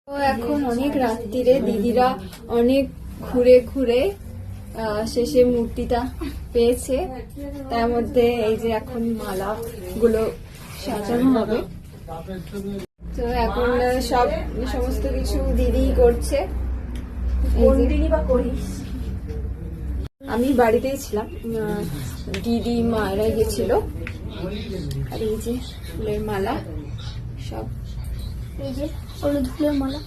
তো এখন অনেক রাত্রিরে দিদিরা অনেক ঘুরে ঘুরে শেষে মূর্তিটা পেয়েছে। তার মধ্যে এই যে এখন মালা গুলো সাজানো হবে। তো এখন সমস্ত কিছু দিদি করছে। আমি বাড়িতেই ছিলাম, দিদি মায়েরা গেছিল। আর এই যে ফুলের মালা সব, এই যে হলুদ ফুলের মালা,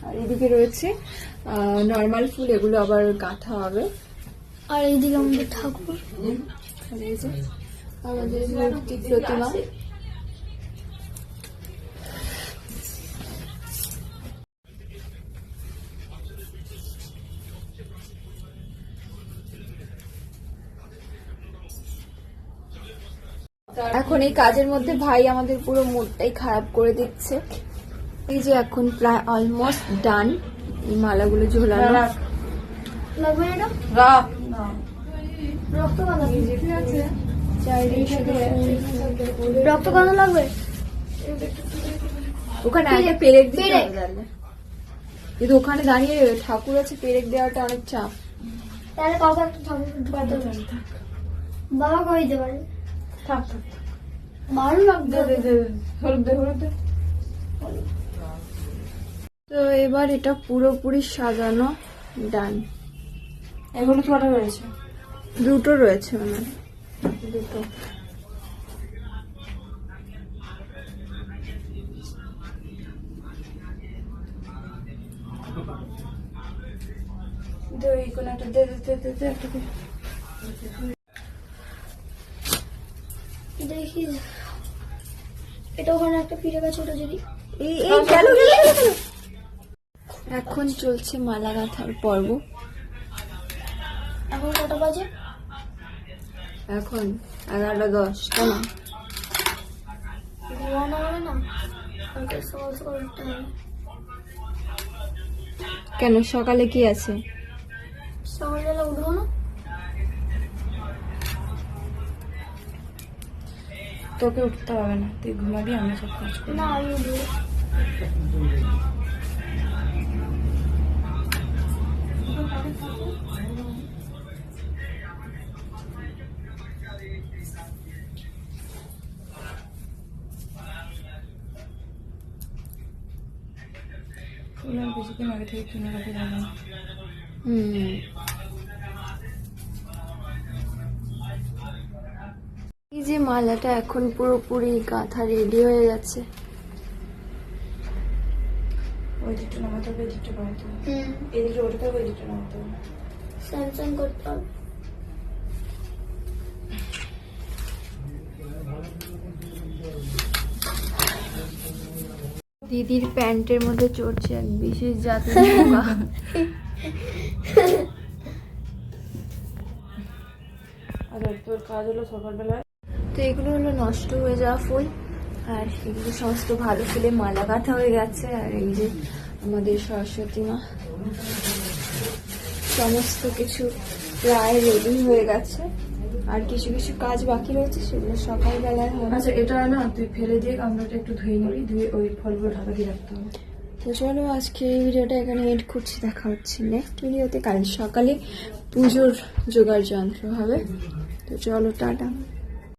আর এদিকে রয়েছে নর্মাল ফুল, এগুলো আবার গাঁথা হবে। আর এইদিকে আমাদের ঠাকুর, আর এই যে আমাদের মূর্তি প্রতিমা। এখন এই কাজের মধ্যে ভাই আমাদের পুরো মুডটাই খারাপ করে দিচ্ছে। এই যে এখন প্রায় অলমোস্ট ডান, এই মালাগুলো ঝোলানো। লাগবে এটা রক্ত কাঁদা, রক্ত কাঁদা লাগবে। ওখানে আগে পেরেক দিতে হবে, কিন্তু ওখানে দাঁড়িয়ে ঠাকুর আছে, পেরেক দেওয়াটা অনেক চাপ। তাহলে কাউকে একটা ঠাকুর ঢুকাতে হবে। বাবা করে দিতে পারে। থাক থাক, ভালো লাগবে। তো এবার এটা পুরোপুরি সাজানো ডান। এগুলো কটা রয়েছে? দুটো রয়েছে, মানে দুটো। দেখি এটা ওখানে একটা পিঠে গাছ, ওটা যদি এখন চলছে মালা গাঁথার পর্ব। এখন কটা বাজে? এখন 11:10। কেন ঘুমানো হবে না? সকাল সকাল উঠতে হবে। কেন সকালে কি আছে? সকালবেলা উঠবো না? তোকে উঠতে হবে না, তুই ঘুমাবি, আমরা সব কাজ করবো। না আমি উঠবো। বেশিদিন আগে থেকে কিনে রাখি যাবে। এই যে মালাটা এখন পুরোপুরি গাঁথা রেডি হয়ে যাচ্ছে। ওই দিকটা নামাতে হবে, এই দিকটা নামাতে হবে, এই দিকটা ওঠাতে হবে, এই দিকটা নামাতে হবে। স্যামসাং করতে হবে। দিদির প্যান্টের মধ্যে চড়ছে এক বিশেষ জাতের পোকা। তোর কাজ হলো সকালবেলায়। তো এগুলো হলো নষ্ট হয়ে যাওয়া ফুল, আর এগুলো সমস্ত ভালো ফুলে মালা গাঁথা হয়ে গেছে। আর এই যে আমাদের সরস্বতী মা, সমস্ত কিছু প্রায় রেডি হয়ে গেছে। আর কিছু কিছু কাজ বাকি রয়েছে, সেগুলো সকালবেলায় হবে। আচ্ছা, এটা না তুই ফেলে দিয়ে গামলাটা একটু ধুয়ে নিবি, ধুয়ে ওই ফলগুলো ঢাকা দিয়ে রাখতে হবে। তো চলো আজকে এই ভিডিওটা এখানে এড করছি। দেখা হচ্ছে নেক্সট ভিডিওতে। কাল সকালে পুজোর জোগাড় যন্ত্র হবে। তো চলো, টাটা।